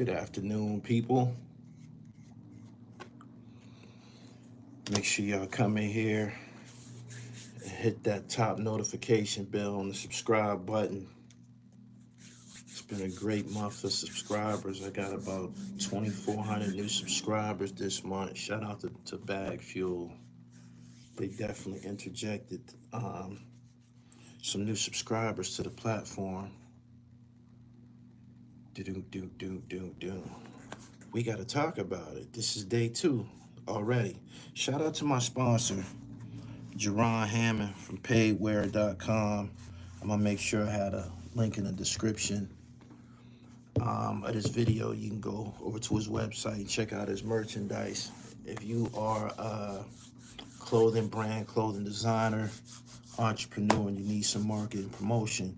Good afternoon, people. Make sure y'all come in here and hit that top notification bell on the subscribe button. It's been a great month for subscribers. I got about 2,400 new subscribers this month. Shout out to Bag Fuel. They definitely interjected some new subscribers to the platform. We got to talk about it. This is day 2 already. Shout out to my sponsor, Jerron Hammond from paidwear.com. I'm going to make sure I had a link in the description of this video. You can go over to his website and check out his merchandise. If you are a clothing brand, clothing designer, entrepreneur, and you need some marketing promotion,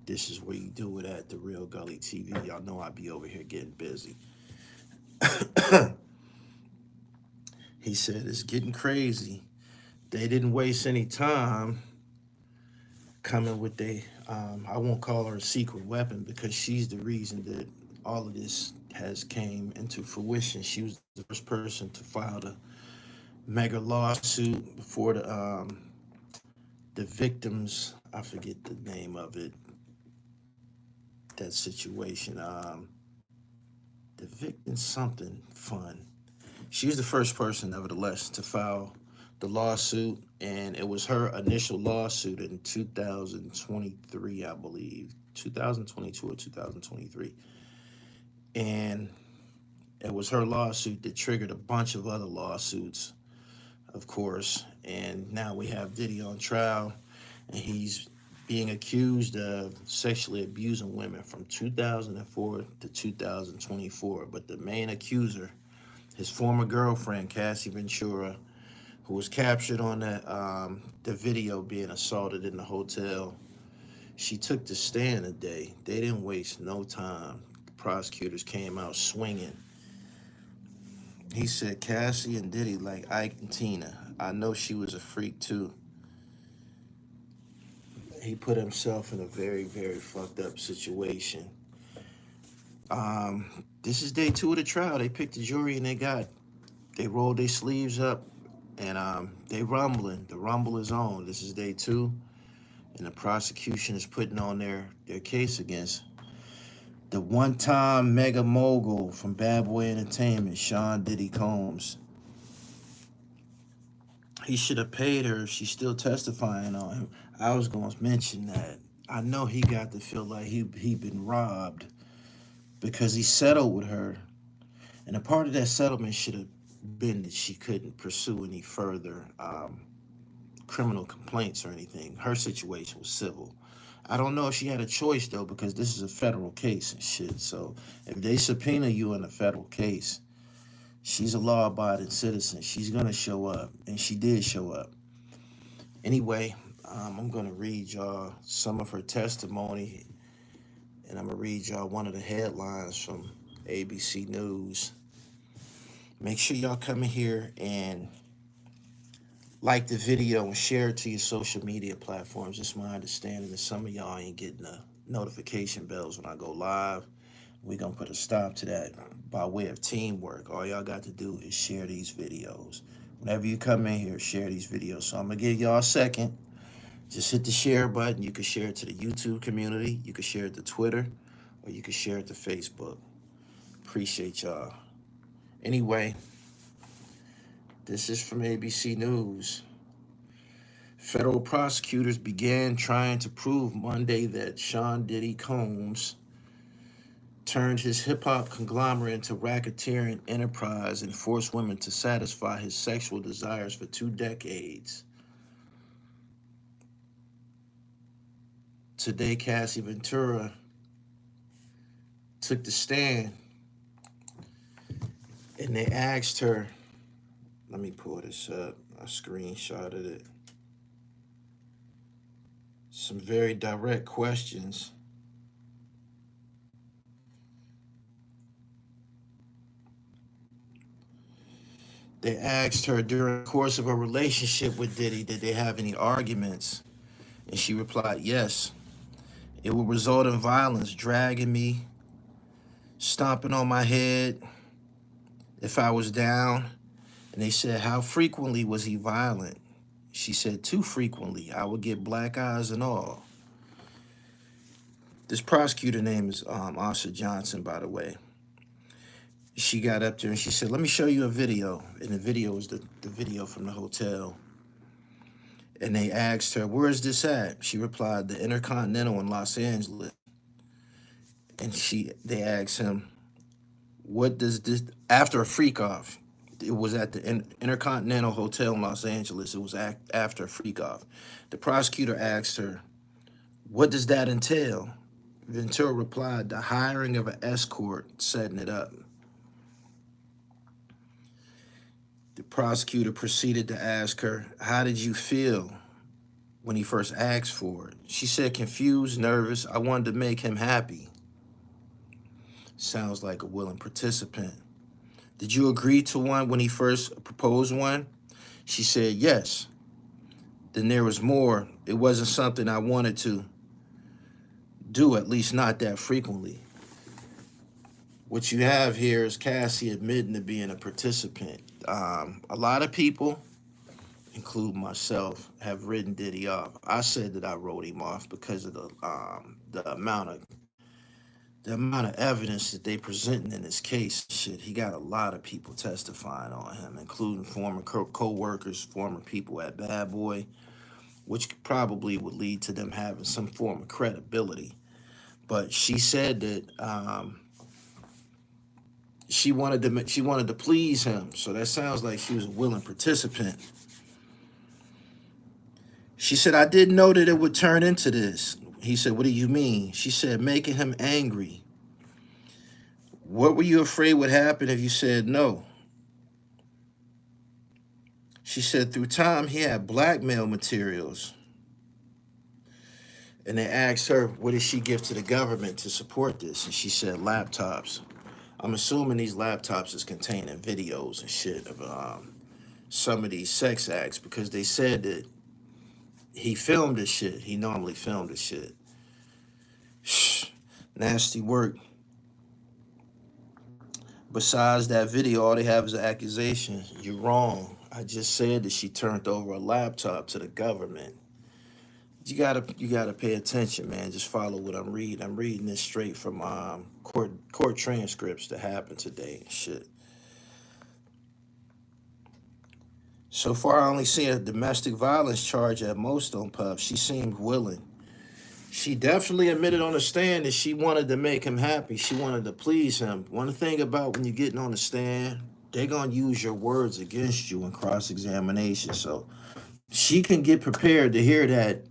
this is where you do it at The Real Gully TV. Y'all know I be over here getting busy. He said it's getting crazy. They didn't waste any time coming with I won't call her a secret weapon because she's the reason that all of this has came into fruition. She was the first person to file the mega lawsuit before the victims, I forget the name of it, that situation, the victim something fun. She was the first person, nevertheless, to file the lawsuit, and it was her initial lawsuit in 2023, I believe, 2022 or 2023. And it was her lawsuit that triggered a bunch of other lawsuits, of course. And now we have Diddy on trial, and he's being accused of sexually abusing women from 2004 to 2024. But the main accuser, his former girlfriend, Cassie Ventura, who was captured on the video being assaulted in the hotel, she took the stand today. They didn't waste no time. The prosecutors came out swinging. He said, Cassie and Diddy like Ike and Tina. I know she was a freak too. He put himself in a very, very fucked up situation. This is day 2 of the trial. They picked the jury and they rolled their sleeves up and they rumbling. The rumble is on. This is day 2, and the prosecution is putting on their case against the one-time mega mogul from Bad Boy Entertainment, Sean Diddy Combs. He should have paid her if she's still testifying on him. I was going to mention that. I know he got to feel like he been robbed because he settled with her. And a part of that settlement should have been that she couldn't pursue any further criminal complaints or anything. Her situation was civil. I don't know if she had a choice, though, because this is a federal case and shit. So if they subpoena you in a federal case, she's a law-abiding citizen. She's going to show up, and she did show up. Anyway, I'm going to read y'all some of her testimony, and I'm going to read y'all one of the headlines from ABC News. Make sure y'all come in here and like the video and share it to your social media platforms. It's my understanding that some of y'all ain't getting the notification bells when I go live. We're going to put a stop to that by way of teamwork. All y'all got to do is share these videos. Whenever you come in here, share these videos. So I'm going to give y'all a second. Just hit the share button. You can share it to the YouTube community. You can share it to Twitter, or you can share it to Facebook. Appreciate y'all. Anyway, this is from ABC News. Federal prosecutors began trying to prove Monday that Sean Diddy Combs turned his hip-hop conglomerate into racketeering enterprise and forced women to satisfy his sexual desires for 2 decades. Today, Cassie Ventura took the stand, and they asked her, let me pull this up, I screenshotted it, some very direct questions. They asked her during the course of a relationship with Diddy, did they have any arguments? And she replied, yes. It will result in violence, dragging me stomping on my head if I was down. And they said, how frequently was he violent? She said, too frequently. I would get black eyes and all. This prosecutor name is Officer Johnson, by the way. She got up there and she said, let me show you a video. And the video was the video from the hotel. And they asked her, where is this at? She replied, the Intercontinental in Los Angeles. And they asked him, what does this, after a freak off, it was at the Intercontinental Hotel in Los Angeles. It was after a freak off. The prosecutor asked her, what does that entail? Ventura replied, the hiring of an escort, setting it up. The prosecutor proceeded to ask her, how did you feel when he first asked for it? She said, confused, nervous. I wanted to make him happy. Sounds like a willing participant. Did you agree to one when he first proposed one? She said, yes. Then there was more. It wasn't something I wanted to do, at least not that frequently. What you have here is Cassie admitting to being a participant. A lot of people, including myself, have written Diddy off. I said that I wrote him off because of the amount of evidence that they presenting in this case. Shit, he got a lot of people testifying on him, including former co-workers, former people at Bad Boy, which probably would lead to them having some form of credibility. But she said that she wanted to please him, so that sounds like she was a willing participant. She said, I didn't know that it would turn into this. He said, what do you mean? She said, making him angry. What were you afraid would happen if you said no? She said, through time, he had blackmail materials. And they asked her, what did she give to the government to support this? And she said, laptops. I'm assuming these laptops is containing videos and shit of some of these sex acts, because they said that he filmed this shit. He normally filmed this shit. Nasty work. Besides that video, all they have is an accusation. You're wrong. I just said that she turned over a laptop to the government. You gotta pay attention, man. Just follow what I'm reading. I'm reading this straight from court transcripts that happened today and shit. So far, I only see a domestic violence charge at most on Puff. She seemed willing. She definitely admitted on the stand that she wanted to make him happy. She wanted to please him. One thing about when you're getting on the stand, they're going to use your words against you in cross-examination. So she can get prepared to hear that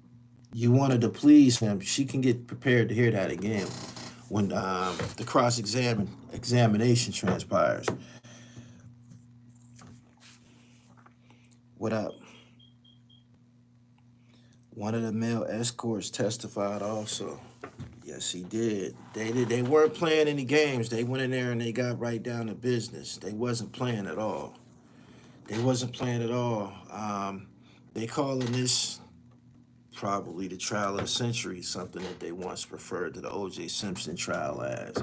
you wanted to please him. She can get prepared to hear that again when the cross-examination transpires. What up? One of the male escorts testified also. Yes, he did. They weren't playing any games. They went in there and they got right down to business. They wasn't playing at all. They wasn't playing at all. They calling this probably the trial of the century, something that they once referred to the O.J. Simpson trial as.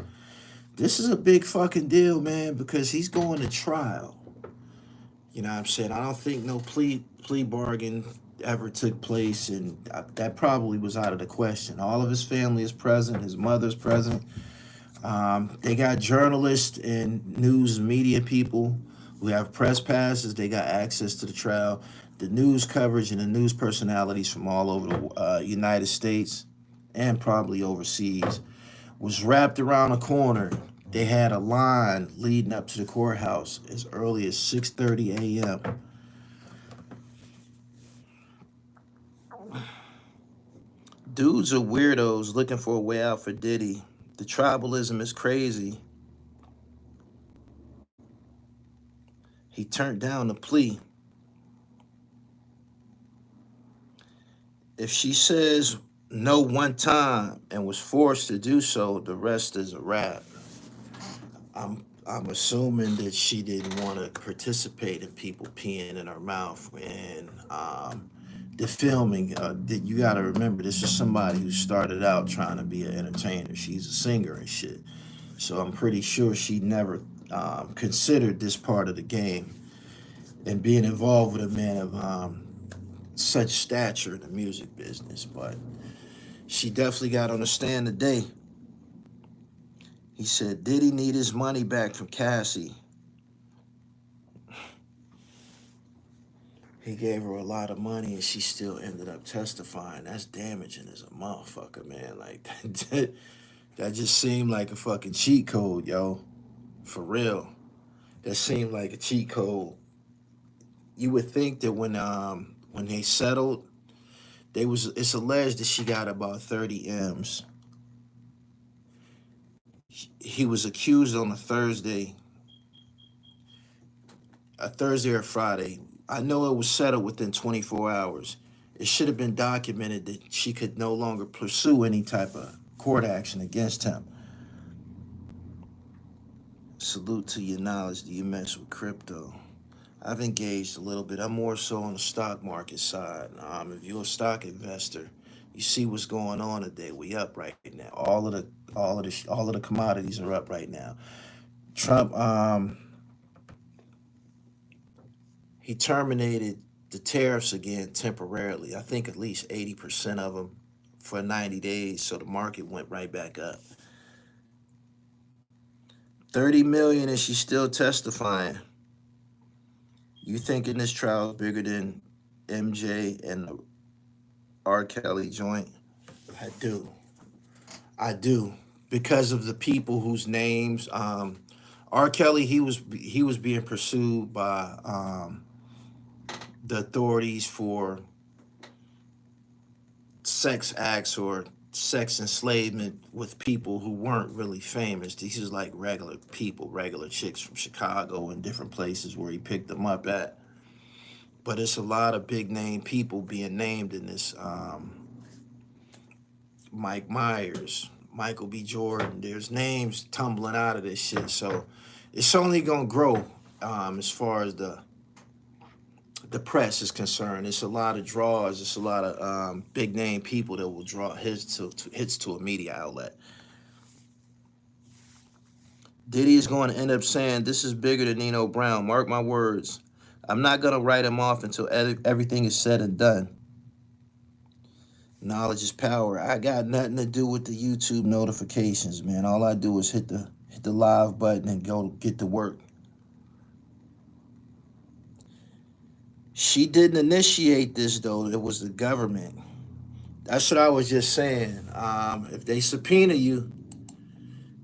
This is a big fucking deal, man, because he's going to trial. You know what I'm saying? I don't think no plea bargain ever took place, and that probably was out of the question. All of his family is present. His mother's present. They got journalists and news and media people who have press passes. They got access to the trial. The news coverage and the news personalities from all over the United States and probably overseas was wrapped around a corner. They had a line leading up to the courthouse as early as 6:30 a.m. Dudes are weirdos looking for a way out for Diddy. The tribalism is crazy. He turned down the plea. If she says no one time and was forced to do so, the rest is a wrap. I'm assuming that she didn't want to participate in people peeing in her mouth. And the filming, you got to remember, this is somebody who started out trying to be an entertainer. She's a singer and shit. So I'm pretty sure she never considered this part of the game and being involved with a man of such stature in the music business. But she definitely got on the stand today. He said, Diddy need his money back from Cassie. He gave her a lot of money and she still ended up testifying. That's damaging as a motherfucker, man. Like, that just seemed like a fucking cheat code, yo. For real. That seemed like a cheat code. You would think that when they settled, it's alleged that she got about 30 M's. He was accused on a Thursday or Friday. I know it was settled within 24 hours. It should have been documented that she could no longer pursue any type of court action against him. Salute to your knowledge that you mess with crypto. I've engaged a little bit. I'm more so on the stock market side. If you're a stock investor, you see what's going on today. We up right now. All of the commodities are up right now. Trump, he terminated the tariffs again temporarily. I think at least 80% of them for 90 days. So the market went right back up. 30 million and she's still testifying. You thinking this trial is bigger than MJ and the R. Kelly joint? I do. Because of the people whose names, R. Kelly, he was being pursued by the authorities for sex acts or sex enslavement with people who weren't really famous. These is like regular people, regular chicks from Chicago and different places where he picked them up at. But it's a lot of big name people being named in this. Mike Myers, Michael B. Jordan. There's names tumbling out of this shit. So it's only gonna grow as far as the press is concerned. It's a lot of draws. It's a lot of big name people that will draw hits to a media outlet. Diddy is going to end up saying, this is bigger than Nino Brown. Mark my words. I'm not going to write him off until everything is said and done. Knowledge is power. I got nothing to do with the YouTube notifications, man. All I do is hit the live button and go get to work. She didn't initiate this, though. It was the government. That's what I was just saying. If they subpoena you,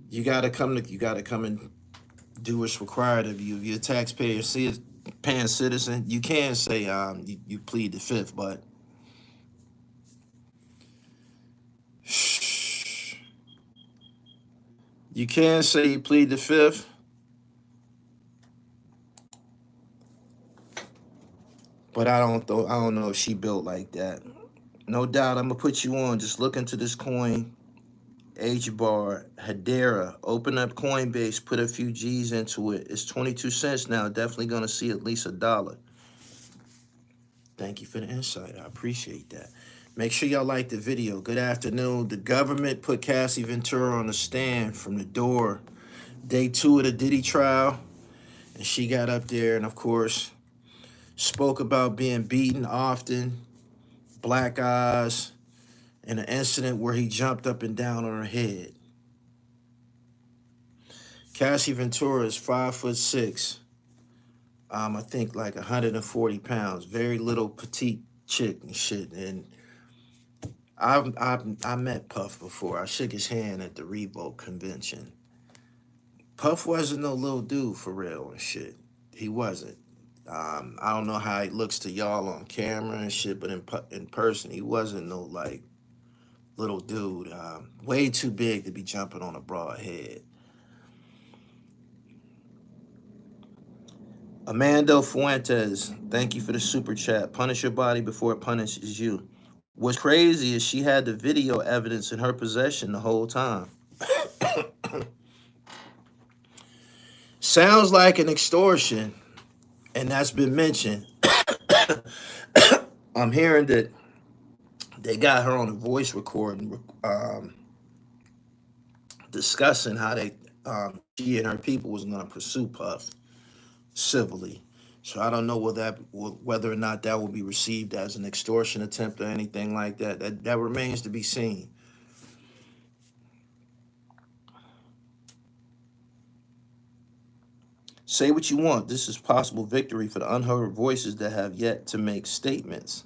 you gotta come and do what's required of you. If you're a taxpayer, paying citizen, you can say you plead the fifth, but you can say you plead the fifth. But I don't know if she built like that. No doubt, I'm gonna put you on. Just look into this coin. H bar Hedera. Open up Coinbase. Put a few G's into it. It's 22 cents now. Definitely gonna see at least $1. Thank you for the insight. I appreciate that. Make sure y'all like the video. Good afternoon. The government put Cassie Ventura on the stand from the door. Day 2 of the Diddy trial. And she got up there and, of course, spoke about being beaten often, black eyes, and an incident where he jumped up and down on her head. Cassie Ventura is 5'6". I think like 140 pounds. Very little petite chick and shit. And I met Puff before. I shook his hand at the Reebok convention. Puff wasn't no little dude for real and shit. He wasn't. I don't know how he looks to y'all on camera and shit, but in person, he wasn't no like little dude. Way too big to be jumping on a broad head. Amando Fuentes, thank you for the super chat. Punish your body before it punishes you. What's crazy is she had the video evidence in her possession the whole time. Sounds like an extortion, and that's been mentioned. I'm hearing that they got her on a voice recording discussing how she and her people was going to pursue Puff civilly. So I don't know whether or not that will be received as an extortion attempt or anything like that. That remains to be seen. Say what you want. This is possible victory for the unheard voices that have yet to make statements.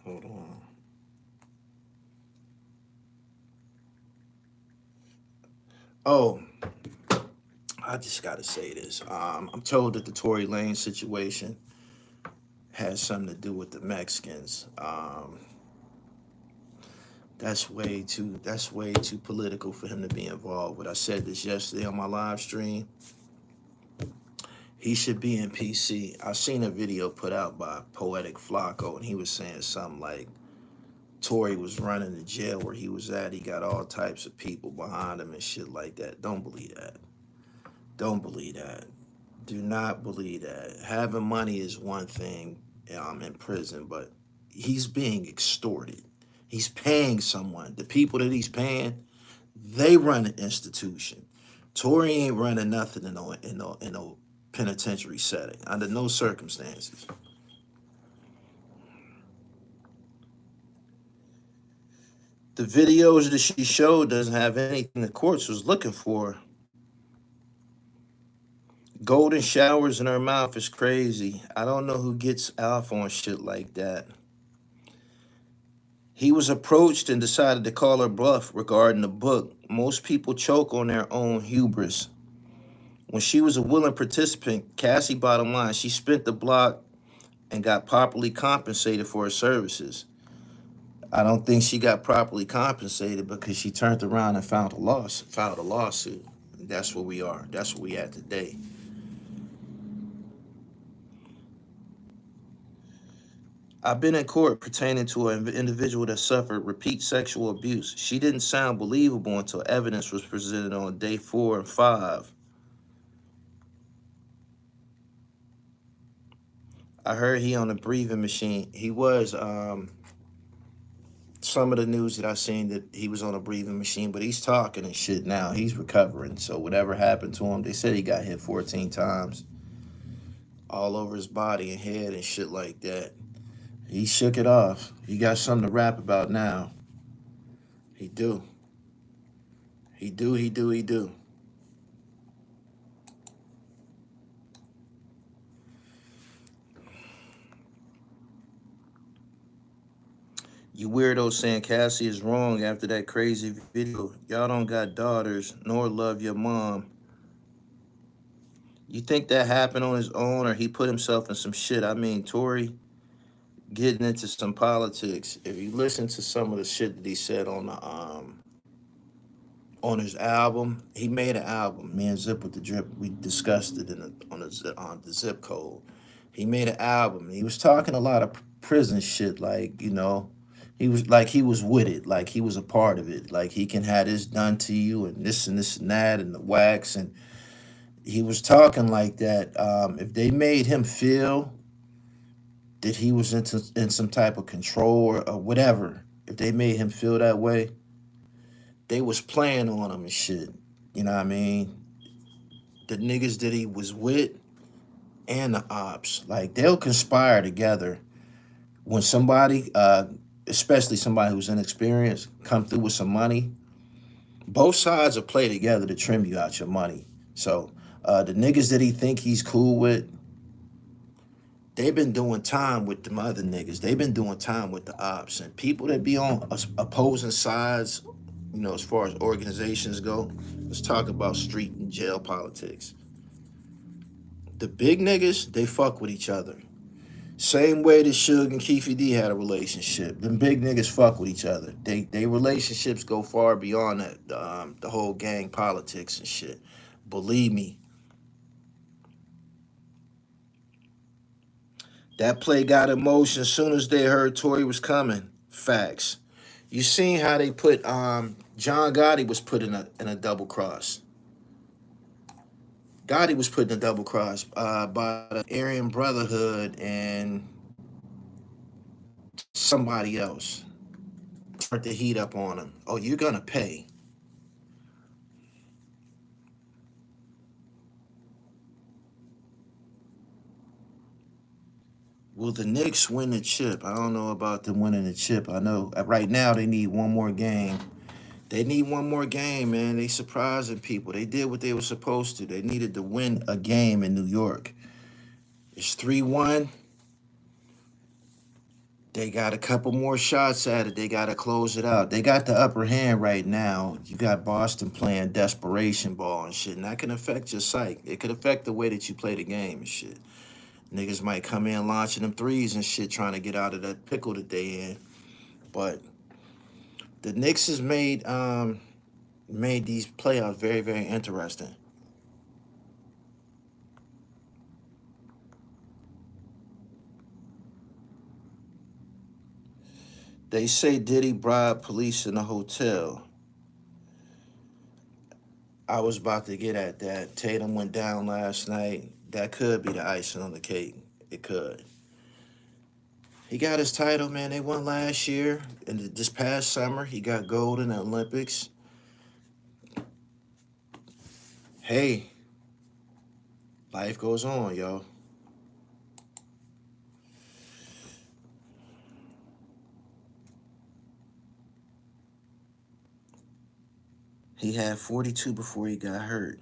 Hold on. Oh, I just got to say this. I'm told that the Tory Lane situation has something to do with the Mexicans. That's way too political for him to be involved with. I said this yesterday on my live stream. He should be in PC. I seen a video put out by Poetic Flacco, and he was saying something like Tory was running the jail where he was at. He got all types of people behind him and shit like that. Don't believe that. Don't believe that. Do not believe that. Having money is one thing in prison, but he's being extorted. He's paying someone. The people that he's paying, they run an institution. Tory ain't running nothing in no penitentiary setting under no circumstances. The videos that she showed doesn't have anything the courts was looking for. Golden showers in her mouth is crazy. I don't know who gets off on shit like that. He was approached and decided to call her bluff regarding the book. Most people choke on their own hubris. When she was a willing participant, Cassie, bottom line, she spent the block and got properly compensated for her services. I don't think she got properly compensated because she turned around and filed a lawsuit. That's where we are. That's where we at today. I've been in court pertaining to an individual that suffered repeat sexual abuse. She didn't sound believable until evidence was presented on day 4 and 5. I heard he on a breathing machine. He was. Some of the news that I seen that he was on a breathing machine, but he's talking and shit now. He's recovering. So whatever happened to him, they said he got hit 14 times, all over his body and head and shit like that. He shook it off. He got something to rap about now. He do. He do. He do. He do. You weirdos saying Cassie is wrong after that crazy video. Y'all don't got daughters nor love your mom. You think that happened on his own or he put himself in some shit? I mean, Tory getting into some politics. If you listen to some of the shit that he said on his album, he made an album. Me and Zip with the Drip, we discussed it on the Zip Code. He made an album. He was talking a lot of prison shit, like he was with it, like he was a part of it, like he can have this done to you and this and that and the wax, and he was talking like that. If they made him feel that he was in some type of control or whatever, if they made him feel that way, they was playing on him and shit. You know what I mean? The niggas that he was with and the ops, like they'll conspire together when somebody, especially somebody who's inexperienced, come through with some money. Both sides will play together to trim you out your money. So the niggas that he think he's cool with, they've been doing time with them other niggas. They've been doing time with the ops and people that be on opposing sides. As far as organizations go, let's talk about street and jail politics. The big niggas, they fuck with each other. Same way that Suge and Keefy D had a relationship. Them big niggas fuck with each other. They relationships go far beyond that, the whole gang politics and shit. Believe me. That play got emotion as soon as they heard Tory was coming. Facts. You seen how they put John Gotti was put in a double cross. Gotti was put in a double cross by the Aryan Brotherhood and somebody else. start to heat up on him. Oh, you're gonna pay. Will the Knicks win the chip? I don't know about them winning the chip. I know right now they need one more game. They need one more game, man. They surprising people. They did what they were supposed to. They needed to win a game in New York. It's 3-1. They got a couple more shots at it. They got to close it out. They got the upper hand right now. You got Boston playing desperation ball and shit, and that can affect your psyche. It could affect the way that you play the game and shit. Niggas might come in launching them threes and shit, trying to get out of that pickle that they in. But the Knicks has made these playoffs very, very interesting. They say Diddy bribed police in a hotel. I was about to get at that. Tatum went down last night. That could be the icing on the cake. It could. He got his title, man. They won last year. And this past summer, he got gold in the Olympics. Hey, life goes on, yo. He had 42 before he got hurt.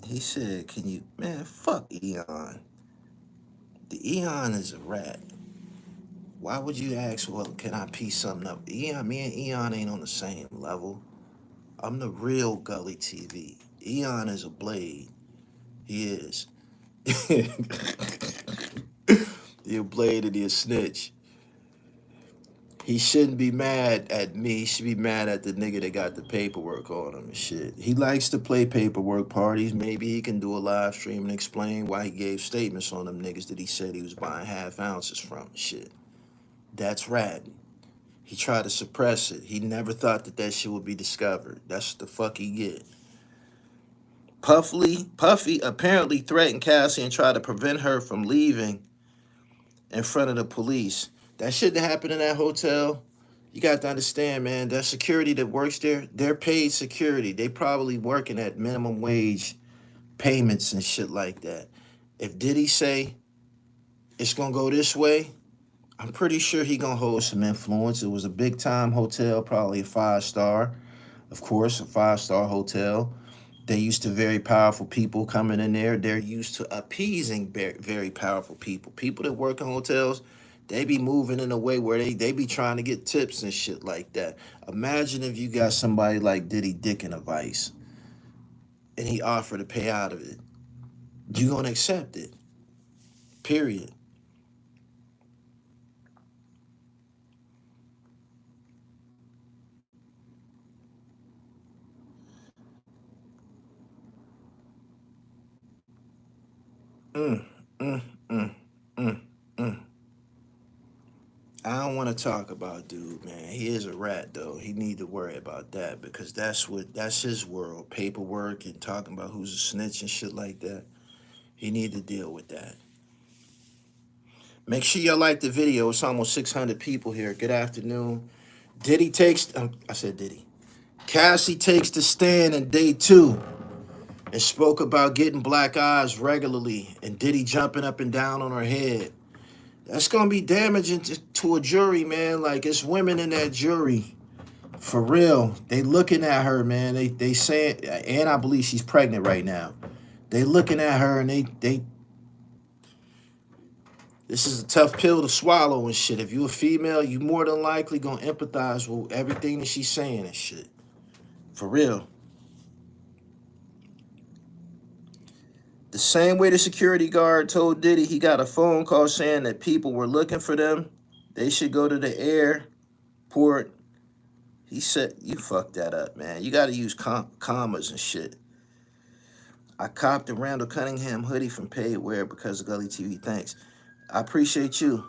He said, can you, man, fuck Eon. The Eon is a rat. Why would you ask, well, can I piece something up? Eon, me and Eon ain't on the same level. I'm the real Gully TV. Eon is a blade. He is. He a blade and he a snitch. He shouldn't be mad at me. He should be mad at the nigga that got the paperwork on him and shit. He likes to play paperwork parties. Maybe he can do a live stream and explain why he gave statements on them niggas that he said he was buying half ounces from and shit. That's ratting. He tried to suppress it. He never thought that that shit would be discovered. That's the fuck he get. Puffy apparently threatened Cassie and tried to prevent her from leaving in front of the police. That shouldn't happen in that hotel. You got to understand, man, that security that works there, they're paid security. They probably working at minimum wage payments and shit like that. If Diddy say it's going to go this way, I'm pretty sure he going to hold some influence. It was a big time hotel, probably a 5-star. Of course, a 5-star hotel. They used to very powerful people coming in there. They're used to appeasing very powerful people. People that work in hotels, they be moving in a way where they be trying to get tips and shit like that. Imagine if you got somebody like Diddy Dick in a vice and he offered to pay out of it. You gonna accept it. Period. Mm, mm, mm, mm, mm. I don't want to talk about dude, man. He is a rat though. He need to worry about that because that's his world. Paperwork and talking about who's a snitch and shit like that. He need to deal with that. Make sure y'all like the video. It's almost 600 people here. Good afternoon. Diddy takes I said Diddy. Cassie takes the stand in day 2 and spoke about getting black eyes regularly and Diddy jumping up and down on her head. That's gonna be damaging to a jury, man. Like it's women in that jury, for real. They looking at her, man. They saying, and I believe she's pregnant right now. They looking at her and they. This is a tough pill to swallow and shit. If you a female, you more than likely gonna empathize with everything that she's saying and shit, for real. The same way the security guard told Diddy he got a phone call saying that people were looking for them. They should go to the airport. He said, you fucked that up, man. You got to use commas and shit. I copped a Randall Cunningham hoodie from Paid Wear because of Gully TV. Thanks. I appreciate you.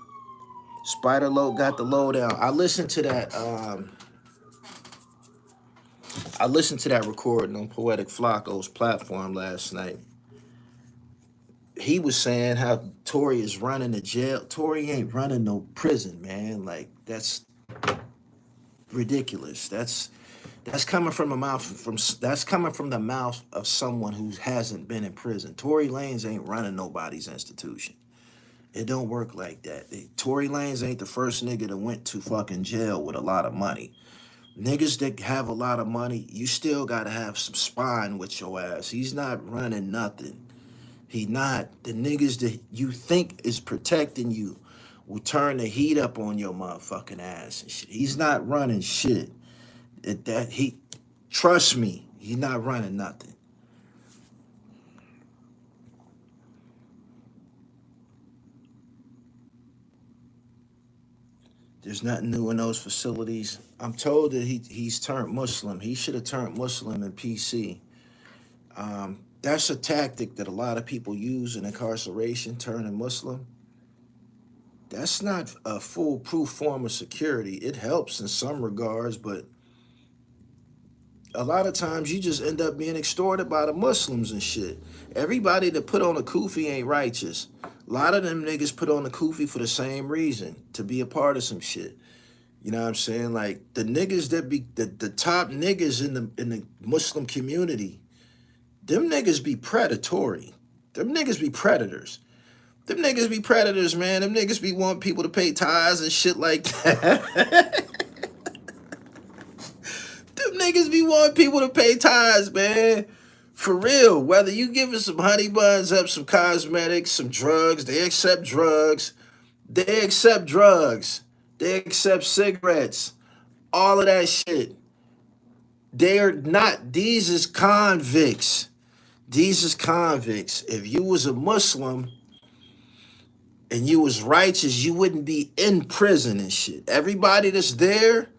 Spider Load got the lowdown. I listened to that. I listened to that recording on Poetic Flacco's platform last night. he was saying how Tory is running the jail. Tory ain't running no prison, man. Like that's ridiculous. That's coming from a mouth from that's coming from the mouth of someone who hasn't been in prison. Tory Lanez ain't running nobody's institution. It don't work like that. Tory Lanez ain't the first nigga that went to fucking jail with a lot of money. Niggas that have a lot of money, you still gotta have some spine with your ass. He's not running nothing. He not. The niggas that you think is protecting you will turn the heat up on your motherfucking ass and shit. He's not running shit. That he, trust me, he's not running nothing. There's nothing new in those facilities. I'm told that he's turned Muslim. He should have turned Muslim in PC. That's a tactic that a lot of people use in incarceration, turning Muslim. That's not a foolproof form of security. It helps in some regards, but a lot of times you just end up being extorted by the Muslims and shit. Everybody that put on a kufi ain't righteous. A lot of them niggas put on a kufi for the same reason, to be a part of some shit. You know what I'm saying? Like the niggas that be the top niggas in the Muslim community, them niggas be predatory. Them niggas be predators. Them niggas be predators, man. Them niggas be want people to pay tithes and shit like that. Them niggas be wanting people to pay tithes, man. For real. Whether you giving some honey buns up, some cosmetics, some drugs, they accept drugs. They accept drugs. They accept cigarettes. All of that shit. They're not, these is convicts. These is convicts. If you was a Muslim and you was righteous, you wouldn't be in prison and shit. Everybody that's there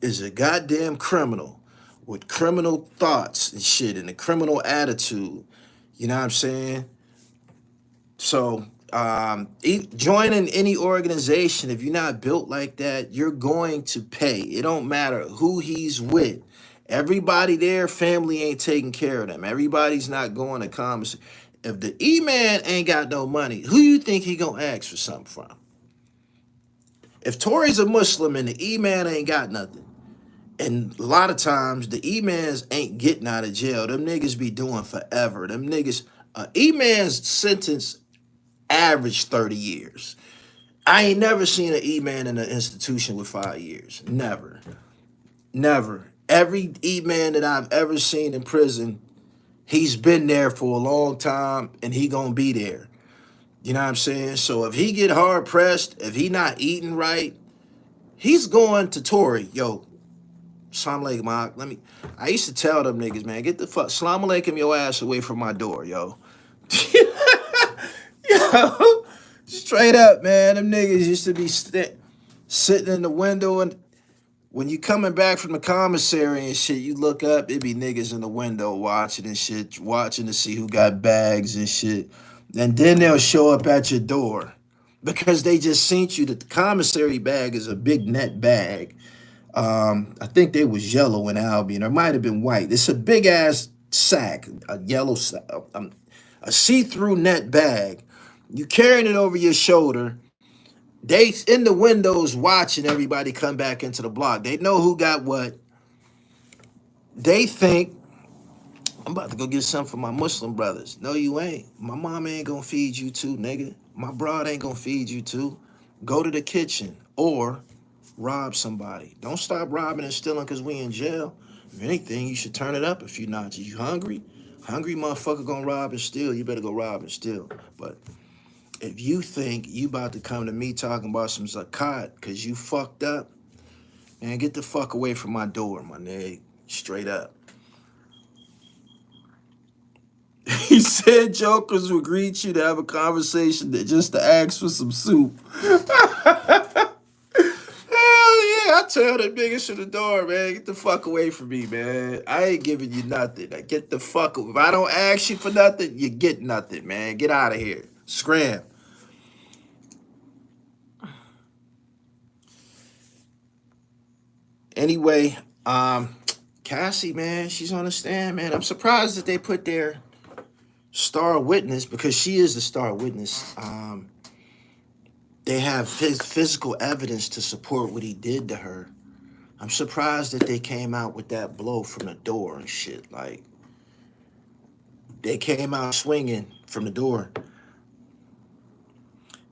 is a goddamn criminal with criminal thoughts and shit and a criminal attitude. You know what I'm saying? So joining any organization, if you're not built like that, you're going to pay. It don't matter who he's with. Everybody there, family ain't taking care of them. Everybody's not going to conversation. If the E-man ain't got no money, who you think he gonna ask for something from? If Tory's a Muslim and the E-man ain't got nothing, and a lot of times the E-mans ain't getting out of jail, them niggas be doing forever. Them niggas, E-man's sentence average 30 years. I ain't never seen an E-man in an institution with 5 years. Never. Never. Every E-man that I've ever seen in prison, he's been there for a long time and he gonna be there. You know what I'm saying? So if he get hard pressed, if he not eating right, he's going to Tory. Yo, salam alaikum, let me. I used to tell them niggas, man, get the fuck, salam alaikum your ass away from my door, yo. Yo, straight up, man. Them niggas used to be sitting in the window, and when you coming back from the commissary and shit, you look up, it be niggas in the window watching and shit, watching to see who got bags and shit. And then they'll show up at your door because they just seen you that the commissary bag is a big net bag. I think they was yellow in Albion, or might have been white. It's a big ass sack, a yellow sack, a see-through net bag. You carrying it over your shoulder. They in the windows watching everybody come back into the block. They know who got what. They think, I'm about to go get something for my Muslim brothers. No, you ain't. My mom ain't gonna feed you too, nigga. My broad ain't gonna feed you too. Go to the kitchen or rob somebody. Don't stop robbing and stealing because we in jail. If anything, you should turn it up if you're not. You hungry? Hungry motherfucker gonna rob and steal. You better go rob and steal. But if you think you about to come to me talking about some zakat because you fucked up, man, get the fuck away from my door, my nigga. Straight up. He said jokers would greet you to have a conversation that just to ask for some soup. Hell yeah, I tell them niggas to the door, man. Get the fuck away from me, man. I ain't giving you nothing. Like, get the fuck away. If I don't ask you for nothing, you get nothing, man. Get out of here. Scram. Anyway, Cassie, man, she's on the stand, man. I'm surprised that they put their Star witness, because she is the star witness. They have physical evidence to support what he did to her. I'm surprised that they came out with that blow from the door and shit. Like, they came out swinging from the door.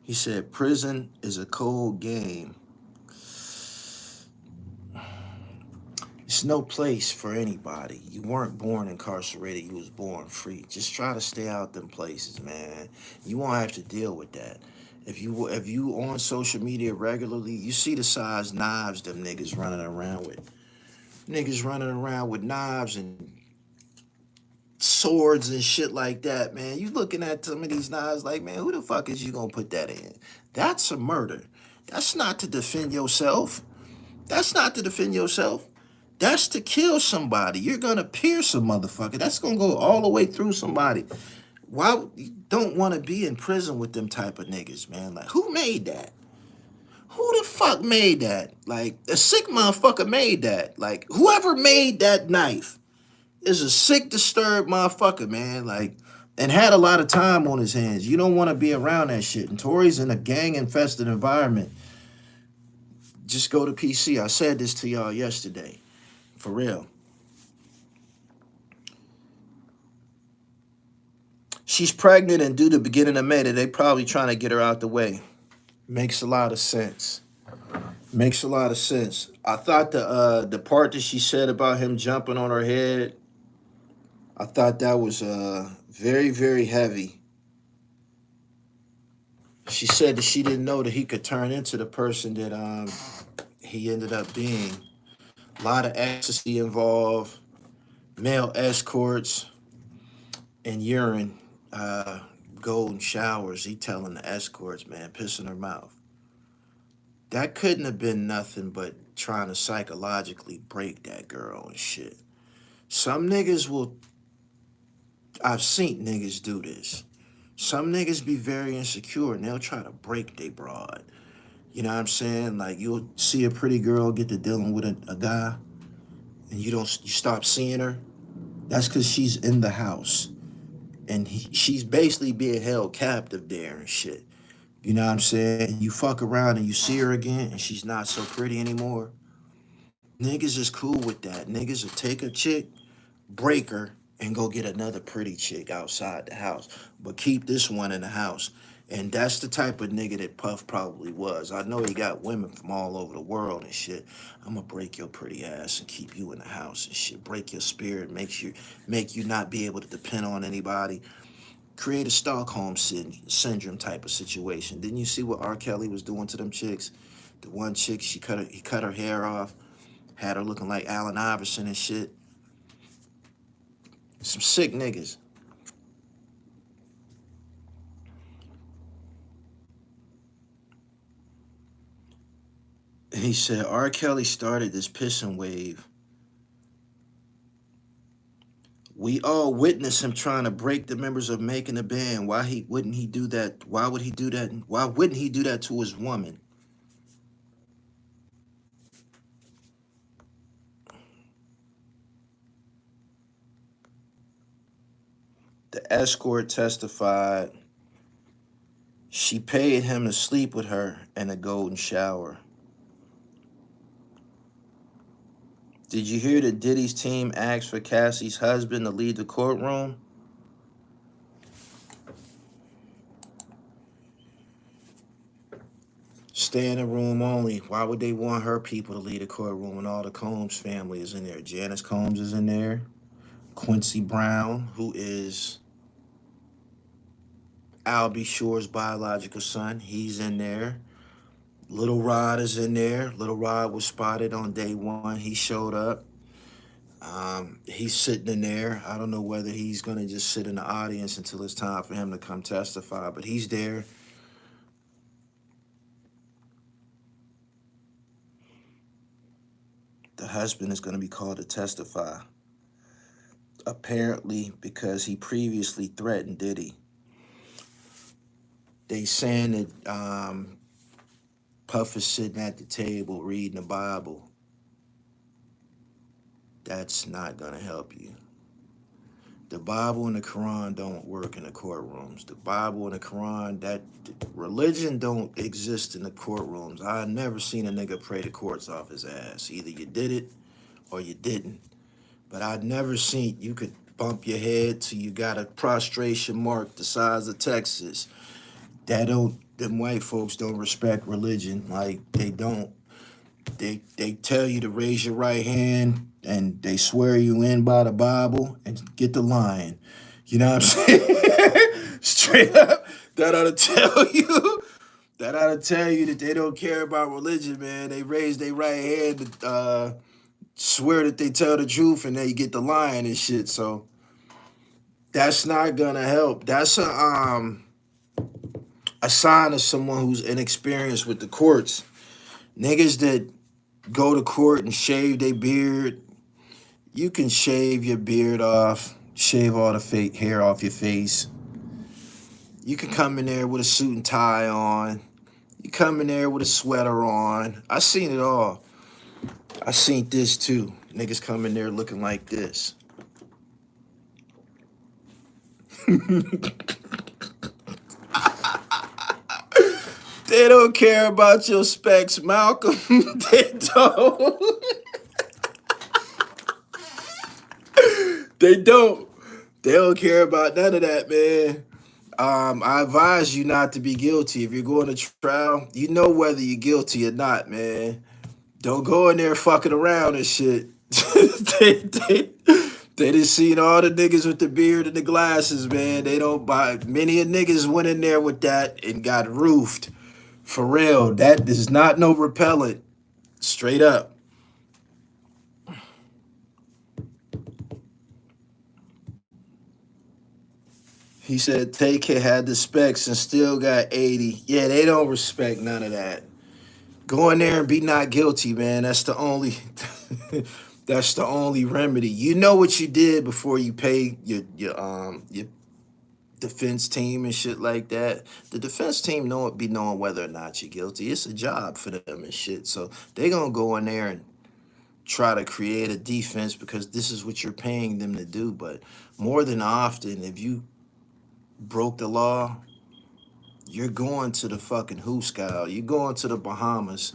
He said, prison is a cold game. It's no place for anybody. You weren't born incarcerated. You was born free. Just try to stay out them places, man. You won't have to deal with that. If you on social media regularly, you see the size knives them niggas running around with. Niggas running around with knives and swords and shit like that, man. You looking at some of these knives like, man, who the fuck is you gonna put that in? That's a murder. That's not to defend yourself. That's not to defend yourself. That's to kill somebody. You're gonna pierce a motherfucker. That's gonna go all the way through somebody. Why you don't want to be in prison with them type of niggas, man? Like, who made that? Who the fuck made that? Like, a sick motherfucker made that. Like, whoever made that knife is a sick, disturbed motherfucker, man. Like, and had a lot of time on his hands. You don't want to be around that shit. And Tory's in a gang-infested environment. Just go to PC. I said this to y'all yesterday. For real. She's pregnant and due to beginning of May. They probably trying to get her out the way. Makes a lot of sense. Makes a lot of sense. I thought the part that she said about him jumping on her head, I thought that was very, very heavy. She said that she didn't know that he could turn into the person that he ended up being. A lot of ecstasy involved, male escorts, and urine, golden showers. He telling the escorts, man, piss in her mouth. That couldn't have been nothing but trying to psychologically break that girl and shit. Some niggas will, I've seen niggas do this. Some niggas be very insecure and they'll try to break they broad. You know what I'm saying? Like, you'll see a pretty girl get to dealing with a guy and you stop seeing her. That's because she's in the house. And she's basically being held captive there and shit. You know what I'm saying? You fuck around and you see her again and she's not so pretty anymore. Niggas is cool with that. Niggas will take a chick, break her, and go get another pretty chick outside the house. But keep this one in the house. And that's the type of nigga that Puff probably was. I know he got women from all over the world and shit. I'm gonna break your pretty ass and keep you in the house and shit. Break your spirit, make you not be able to depend on anybody. Create a Stockholm syndrome type of situation. Didn't you see what R. Kelly was doing to them chicks? The one chick, he cut her hair off, had her looking like Allen Iverson and shit. Some sick niggas. He said R. Kelly started this pissing wave. We all witnessed him trying to break the members of Making a Band. Why wouldn't he do that? Why would he do that? Why wouldn't he do that to his woman? The escort testified she paid him to sleep with her in a golden shower. Did you hear that Diddy's team asked for Cassie's husband to leave the courtroom? Stay in the room only. Why would they want her people to leave the courtroom when all the Combs family is in there? Janice Combs is in there. Quincy Brown, who is Albie Shore's biological son, he's in there. Little Rod is in there. Little Rod was spotted on day one. He showed up. He's sitting in there. I don't know whether he's going to just sit in the audience until it's time for him to come testify, but he's there. The husband is going to be called to testify, apparently because he previously threatened Diddy. They saying that Puff is sitting at the table reading the Bible. That's not going to help you. The Bible and the Quran don't work in the courtrooms. The Bible and the Quran, that religion don't exist in the courtrooms. I never seen a nigga pray the courts off his ass. Either you did it or you didn't. But I never seen you could bump your head till you got a prostration mark the size of Texas. Them white folks don't respect religion. Like, they don't. They tell you to raise your right hand and they swear you in by the Bible and get the lion. You know what I'm saying? Straight up, that ought to tell you. That ought to tell you that they don't care about religion, man. They raise their right hand to swear that they tell the truth and they get the lion and shit. So that's not gonna help. That's a sign of someone who's inexperienced with the courts. Niggas that go to court and shave their beard, you can shave your beard off, shave all the fake hair off your face. You can come in there with a suit and tie on. You come in there with a sweater on. I seen it all. I seen this too. Niggas come in there looking like this. They don't care about your specs, Malcolm. They don't. They don't. They don't care about none of that, man. I advise you not to be guilty. If you're going to trial, you know whether you're guilty or not, man. Don't go in there fucking around and shit. They done seen all the niggas with the beard and the glasses, man. They don't buy. Many a niggas went in there with that and got roofed. For real, that is not no repellent. Straight up. He said TK had the specs and still got 80. Yeah, they don't respect none of that. Go in there and be not guilty, man. That's the only that's the only remedy. You know what you did before you pay your defense team and shit like that. The defense team be knowing whether or not you're guilty. It's a job for them and shit. So they gonna go in there and try to create a defense because this is what you're paying them to do. But more than often, if you broke the law, you're going to the fucking hooscow. You're going to the Bahamas.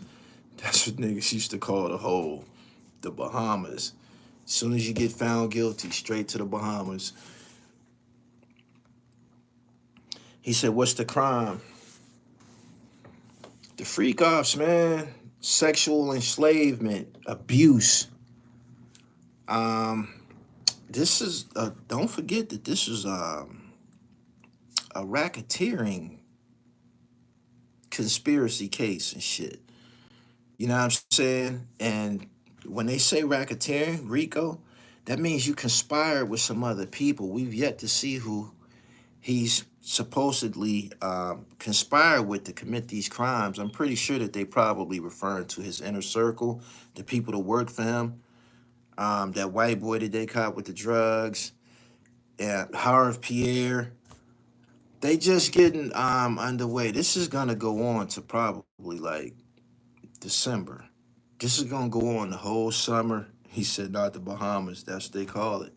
That's what niggas used to call the hole. The Bahamas. As soon as you get found guilty, straight to the Bahamas. He said, what's the crime? The freak offs, man. Sexual enslavement, abuse. This is, don't forget that this is a racketeering conspiracy case and shit. You know what I'm saying? And when they say racketeering, Rico, that means you conspired with some other people. We've yet to see who he's supposedly conspired with to commit these crimes. I'm pretty sure that they probably referring to his inner circle, the people that work for him, that white boy that they caught with the drugs, and Harv Pierre. They just getting underway. This is gonna go on to probably like December. This is gonna go on the whole summer. He said not the Bahamas, that's what they call it.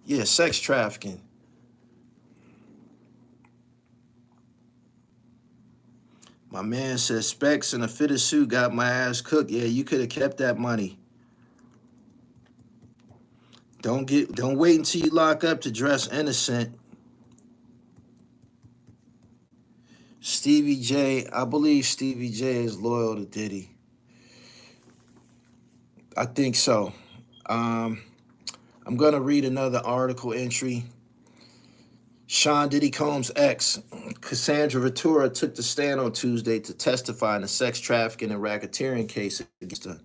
Yeah, sex trafficking. My man says specs and a fitted suit got my ass cooked. Yeah, you could have kept that money. Don't wait until you lock up to dress innocent. Stevie J, I believe Stevie J is loyal to Diddy. I think so. I'm gonna read another article entry. Sean Diddy Combs' ex, Cassandra Ventura, took the stand on Tuesday to testify in a sex trafficking and racketeering case against a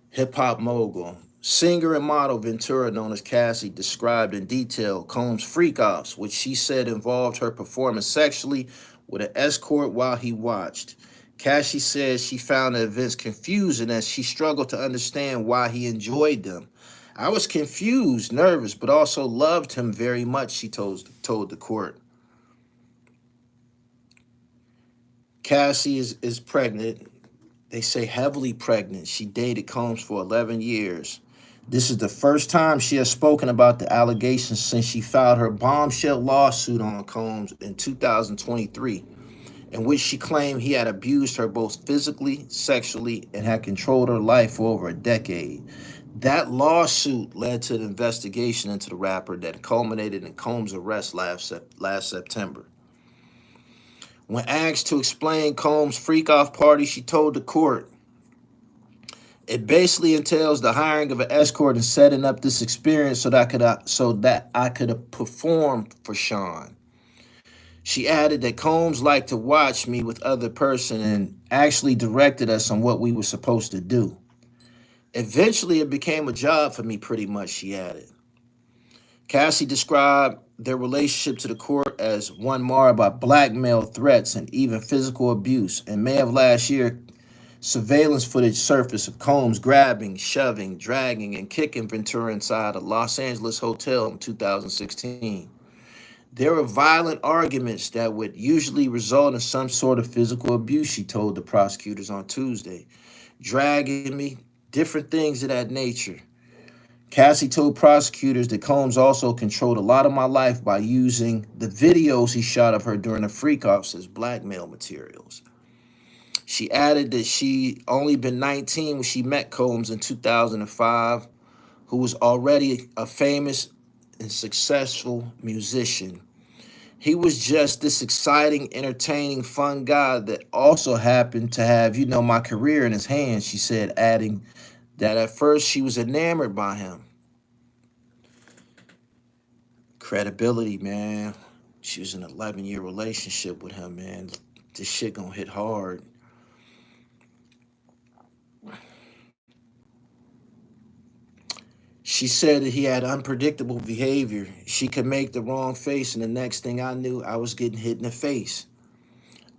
hip-hop mogul. Singer and model Ventura, known as Cassie, described in detail Combs' freak-offs, which she said involved her performing sexually with an escort while he watched. Cassie says she found the events confusing as she struggled to understand why he enjoyed them. I was confused, nervous, but also loved him very much, she told the court. Cassie is pregnant. They say heavily pregnant. She dated Combs for 11 years. This is the first time she has spoken about the allegations since she filed her bombshell lawsuit on Combs in 2023, in which she claimed he had abused her both physically, sexually, and had controlled her life for over a decade. That lawsuit led to the investigation into the rapper that culminated in Combs' arrest last September. When asked to explain Combs' freak-off party, she told the court, "It basically entails the hiring of an escort and setting up this experience so that I could perform for Sean." She added that Combs liked to watch me with other person and actually directed us on what we were supposed to do. "Eventually, it became a job for me, pretty much," she added. Cassie described their relationship to the court as one marred by blackmail, threats, and even physical abuse. In May of last year, surveillance footage surfaced of Combs grabbing, shoving, dragging, and kicking Ventura inside a Los Angeles hotel in 2016. There were violent arguments that would usually result in some sort of physical abuse, she told the prosecutors on Tuesday. "Dragging me, different things of that nature." Cassie told prosecutors that Combs also controlled a lot of my life by using the videos he shot of her during the freak-offs as blackmail materials. She added that she only been 19 when she met Combs in 2005, who was already a famous and successful musician. "He was just this exciting, entertaining, fun guy that also happened to have, my career in his hands," she said, adding that at first she was enamored by him. Credibility, man. She was in an 11-year relationship with him, man. This shit gonna hit hard. She said that he had unpredictable behavior. She could make the wrong face, and the next thing I knew, I was getting hit in the face.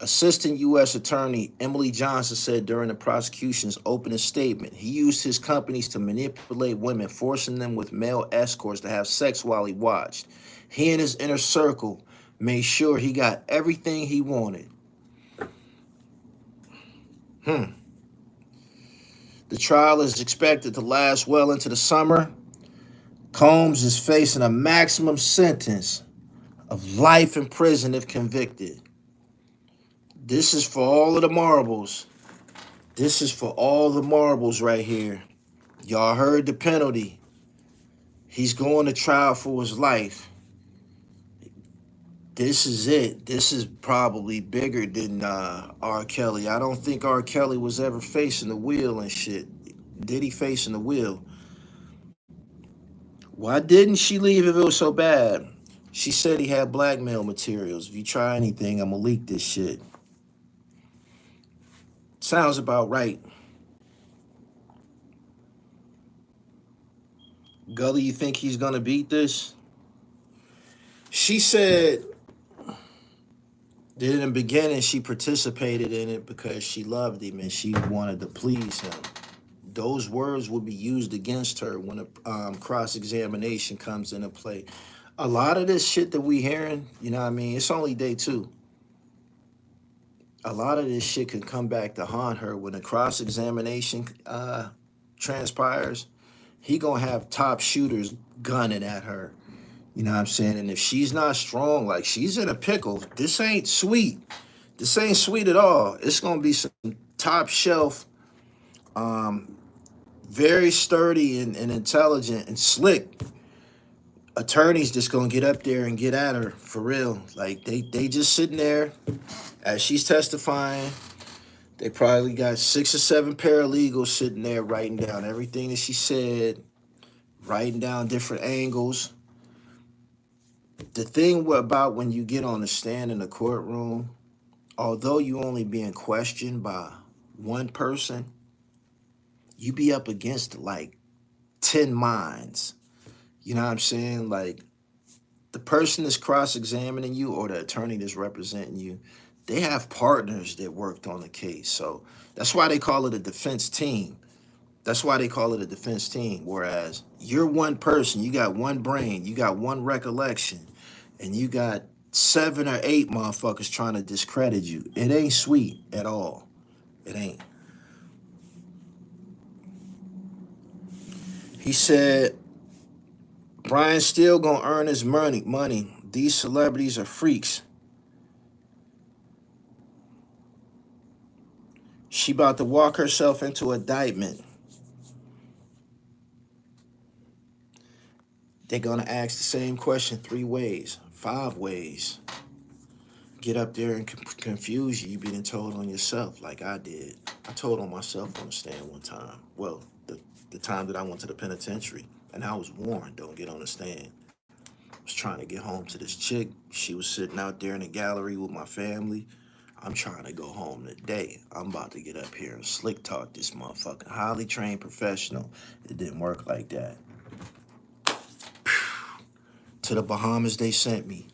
Assistant U.S. Attorney Emily Johnson said during the prosecution's opening statement, he used his companies to manipulate women, forcing them with male escorts to have sex while he watched. He and his inner circle made sure he got everything he wanted. The trial is expected to last well into the summer. Combs is facing a maximum sentence of life in prison if convicted. This is for all of the marbles. This is for all the marbles right here. Y'all heard the penalty. He's going to trial for his life. This is it. This is probably bigger than R. Kelly. I don't think R. Kelly was ever facing the wheel and shit. Diddy facing the wheel. Why didn't she leave if it was so bad? She said he had blackmail materials. If you try anything, I'm gonna leak this shit. Sounds about right. Gully, you think he's gonna beat this? She said that in the beginning she participated in it because she loved him and she wanted to please him. Those words will be used against her when a cross-examination comes into play. A lot of this shit that we hearing, you know what I mean? It's only day 2. A lot of this shit can come back to haunt her when the cross-examination transpires. He gonna have top shooters gunning at her. You know what I'm saying? And if she's not strong, like she's in a pickle, this ain't sweet. This ain't sweet at all. It's gonna be some top shelf, very sturdy and intelligent and slick attorneys just gonna get up there and get at her for real. Like they just sitting there as she's testifying. They probably got 6 or 7 paralegals sitting there writing down everything that she said, writing down different angles. The thing about when you get on the stand in the courtroom, although you only being questioned by one person, you be up against like 10 minds. You know what I'm saying? Like the person that's cross-examining you or the attorney that's representing you, they have partners that worked on the case. So that's why they call it a defense team. That's why they call it a defense team. Whereas you're one person, you got one brain, you got one recollection, and you got 7 or 8 motherfuckers trying to discredit you. It ain't sweet at all. It ain't. He said, Brian's still gonna earn his money. These celebrities are freaks. She about to walk herself into indictment. They're gonna ask the same question 3 ways, 5 ways. Get up there and confuse you. You being told on yourself like I did. I told on myself on the stand one time. Well, the time that I went to the penitentiary. And I was warned, don't get on the stand. I was trying to get home to this chick. She was sitting out there in the gallery with my family. I'm trying to go home today. I'm about to get up here and slick talk this motherfucking highly trained professional. It didn't work like that. To the Bahamas they sent me.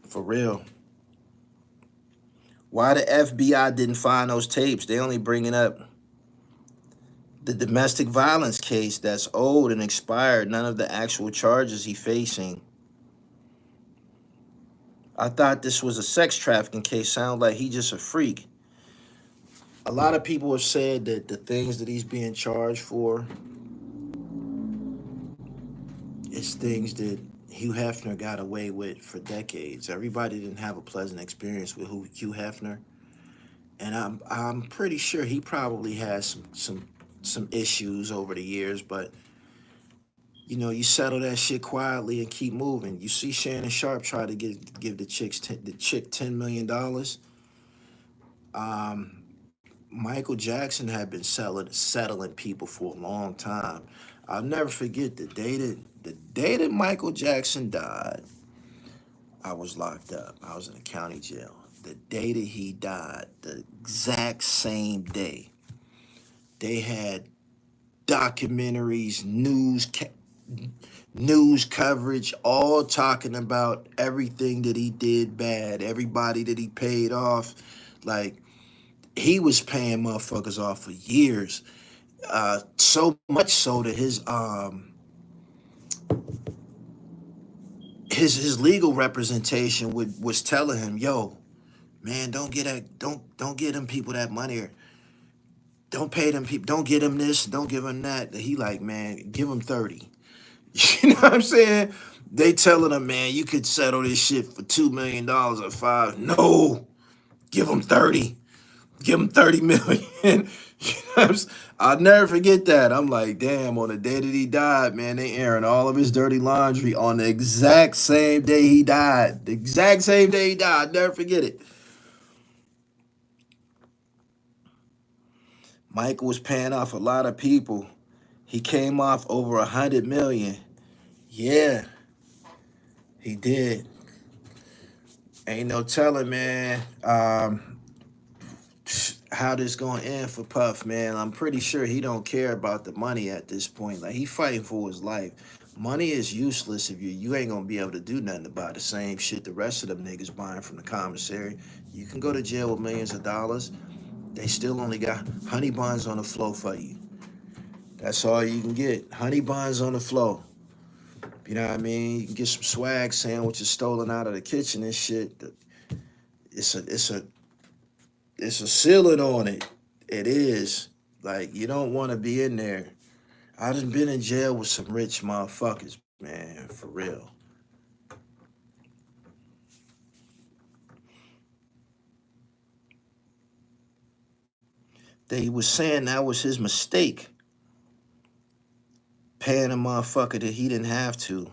For real. Why the FBI didn't find those tapes? They only bringing up the domestic violence case that's old and expired. None of the actual charges he facing. I thought this was a sex trafficking case. Sound like he just a freak. A lot of people have said that the things that he's being charged for is things that Hugh Hefner got away with for decades. Everybody didn't have a pleasant experience with Hugh Hefner, and I'm pretty sure he probably has some issues over the years. But you know, you settle that shit quietly and keep moving. You see Shannon Sharp try to give the chick $10 million. Michael Jackson had been settling people for a long time. I'll never forget the day that Michael Jackson died. I was locked up. I was in a county jail. The day that he died, the exact same day, they had documentaries, news coverage, all talking about everything that he did bad, everybody that he paid off. Like, he was paying motherfuckers off for years. So much so that his legal representation was telling him, yo, man, don't get them people that money, or don't pay them people, don't get them this, don't give them that. He like, man, give them 30. You know what I'm saying? They telling him, man, you could settle this shit for $2 million or 5. No, give them 30. Give him 30 million. You know what I'm saying? I'll never forget that. I'm like, damn, on the day that he died, man, they airing all of his dirty laundry on the exact same day he died. The exact same day he died. I'll never forget it. Michael was paying off a lot of people. He came off over 100 million. Yeah, he did. Ain't no telling, man. How this gonna end for Puff, man. I'm pretty sure he don't care about the money at this point. Like, he fighting for his life. Money is useless if you ain't gonna be able to do nothing about the same shit the rest of them niggas buying from the commissary. You can go to jail with millions of dollars. They still only got honey buns on the floor for you. That's all you can get. Honey buns on the floor. You know what I mean? You can get some swag sandwiches stolen out of the kitchen and shit. It's a ceiling on it. It is. Like, you don't want to be in there. I done been in jail with some rich motherfuckers, man, for real. They was saying that was his mistake, paying a motherfucker that he didn't have to.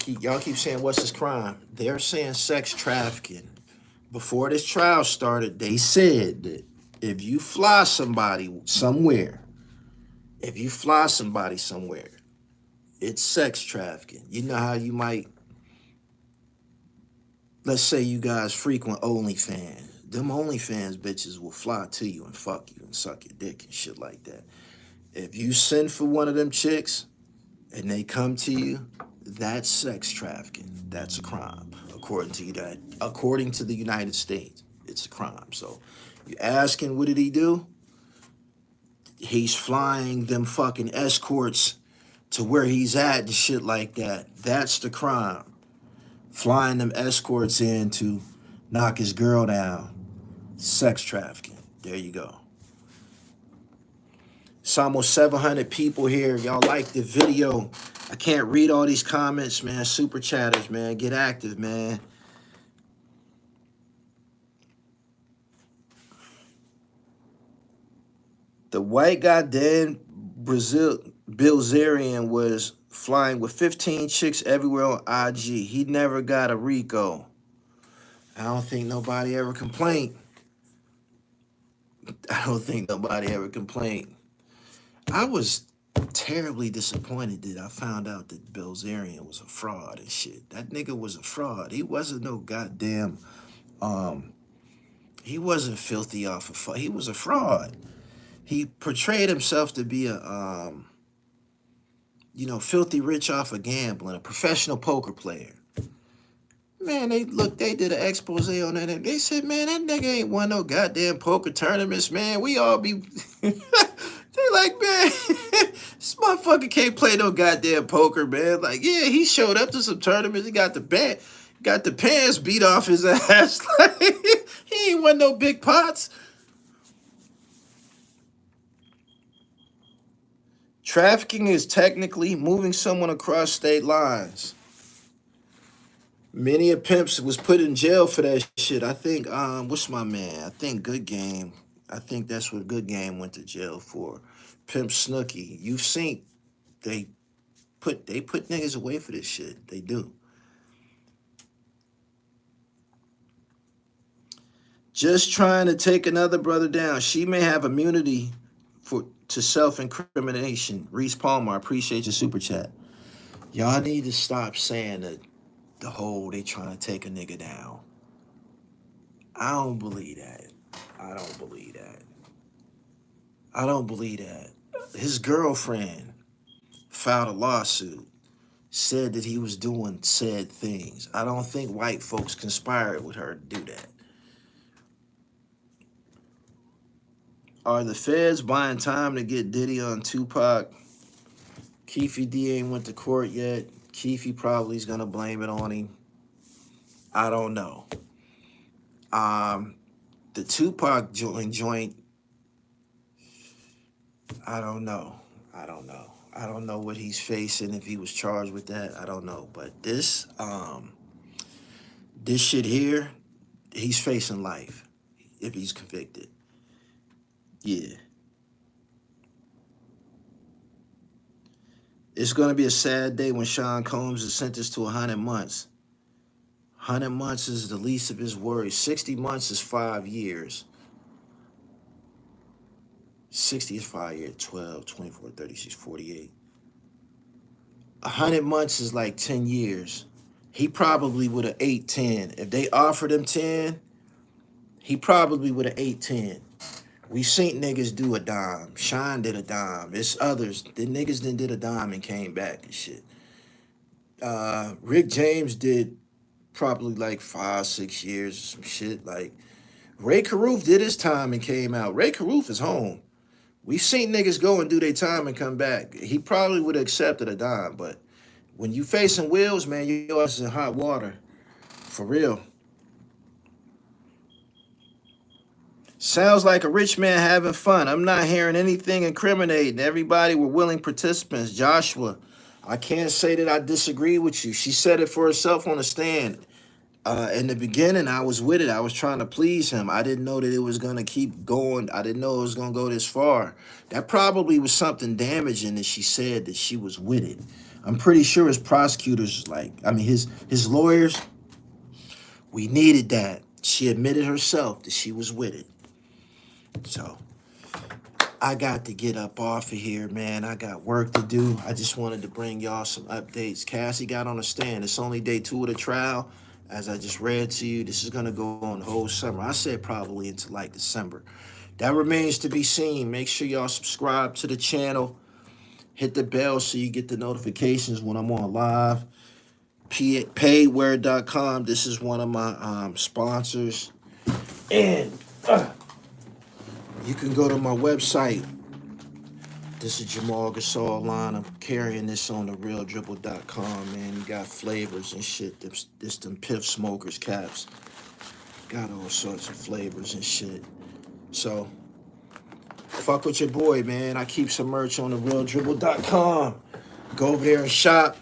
Y'all keep saying, what's his crime? They're saying sex trafficking. Before this trial started, they said that if you fly somebody somewhere, it's sex trafficking. You know how you might, let's say you guys frequent OnlyFans. Them OnlyFans bitches will fly to you and fuck you and suck your dick and shit like that. If you send for one of them chicks and they come to you, that's sex trafficking. That's a crime. According to the United States, it's a crime. So you asking, what did he do? He's flying them fucking escorts to where he's at and shit like that. That's the crime. flying them escorts in to knock his girl down. Sex trafficking. There you go. It's almost 700 people here. Y'all like the video. I can't read all these comments, man. Super chatters, man. Get active, man. The white guy, Dan Bilzerian, was flying with 15 chicks everywhere on IG. He never got a RICO. I don't think nobody ever complained. I was terribly disappointed that I found out that Bilzerian was a fraud and shit. That nigga was a fraud. He wasn't no goddamn, he wasn't filthy off of, he was a fraud. He portrayed himself to be a, you know, filthy rich off of gambling, a professional poker player. Man, they did an expose on that, and they said, man, that nigga ain't won no goddamn poker tournaments, man. We all be, they like, man, this motherfucker can't play no goddamn poker, man. Like, yeah, he showed up to some tournaments. He got the pants beat off his ass. Like, he ain't won no big pots. Trafficking is technically moving someone across state lines. Many a pimps was put in jail for that shit. I think, what's my man? I think Good Game. I think that's what Good Game went to jail for. Pimp Snooky. You've seen they put niggas away for this shit. They do. Just trying to take another brother down. She may have immunity to self-incrimination. Reese Palmer, I appreciate your super chat. Y'all need to stop saying that the whole they trying to take a nigga down. I don't believe that. I don't believe that. His girlfriend filed a lawsuit, said that he was doing said things. I don't think white folks conspired with her to do that. Are the feds buying time to get Diddy on Tupac? Keefe D ain't went to court yet. Keefe probably is gonna blame it on him. I don't know. The Tupac joint. I don't know. I don't know what he's facing, if he was charged with that. I don't know. But this shit here, he's facing life if he's convicted. Yeah. It's going to be a sad day when Sean Combs is sentenced to 100 months. 100 months is the least of his worries. 60 months is 5 years. 60 is 5 years, 12, 24, 36, 48. 100 months is like 10 years. He probably would have ate 10. If they offered him 10, he probably would have ate 10. We seen niggas do a dime. Sean did a dime. It's others. The niggas did a dime and came back and shit. Rick James did probably like 5, 6 years or some shit. Like, Ray Caruth did his time and came out. Ray Caruth is home. We've seen niggas go and do their time and come back. He probably would have accepted a dime, but when you facing wheels, man, your ass is in hot water. For real. Sounds like a rich man having fun. I'm not hearing anything incriminating. Everybody were willing participants. Joshua, I can't say that I disagree with you. She said it for herself on the stand. In the beginning, I was with it. I was trying to please him. I didn't know that it was going to keep going. I didn't know it was going to go this far. That probably was something damaging that she said that she was with it. I'm pretty sure his prosecutors, his lawyers, we needed that. She admitted herself that she was with it. So I got to get up off of here, man. I got work to do. I just wanted to bring y'all some updates. Cassie got on the stand. It's only day 2 of the trial. As I just read to you, this is going to go on the whole summer. I said probably into like December. That remains to be seen. Make sure y'all subscribe to the channel. Hit the bell so you get the notifications when I'm on live. Payware.com. This is one of my sponsors. And you can go to my website, This is Jamal Gasol line. I'm carrying this on the realdribble.com, man. You got flavors and shit. This them Piff Smokers caps. Got all sorts of flavors and shit. So, fuck with your boy, man. I keep some merch on the realdribble.com. Go over there and shop.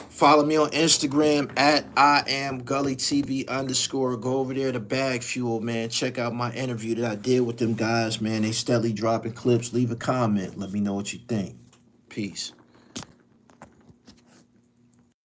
Follow me on Instagram at I am Gully TV _. Go over there to Bag Fuel, man. Check out my interview that I did with them guys, man. They steadily dropping clips. Leave a comment. Let me know what you think. Peace.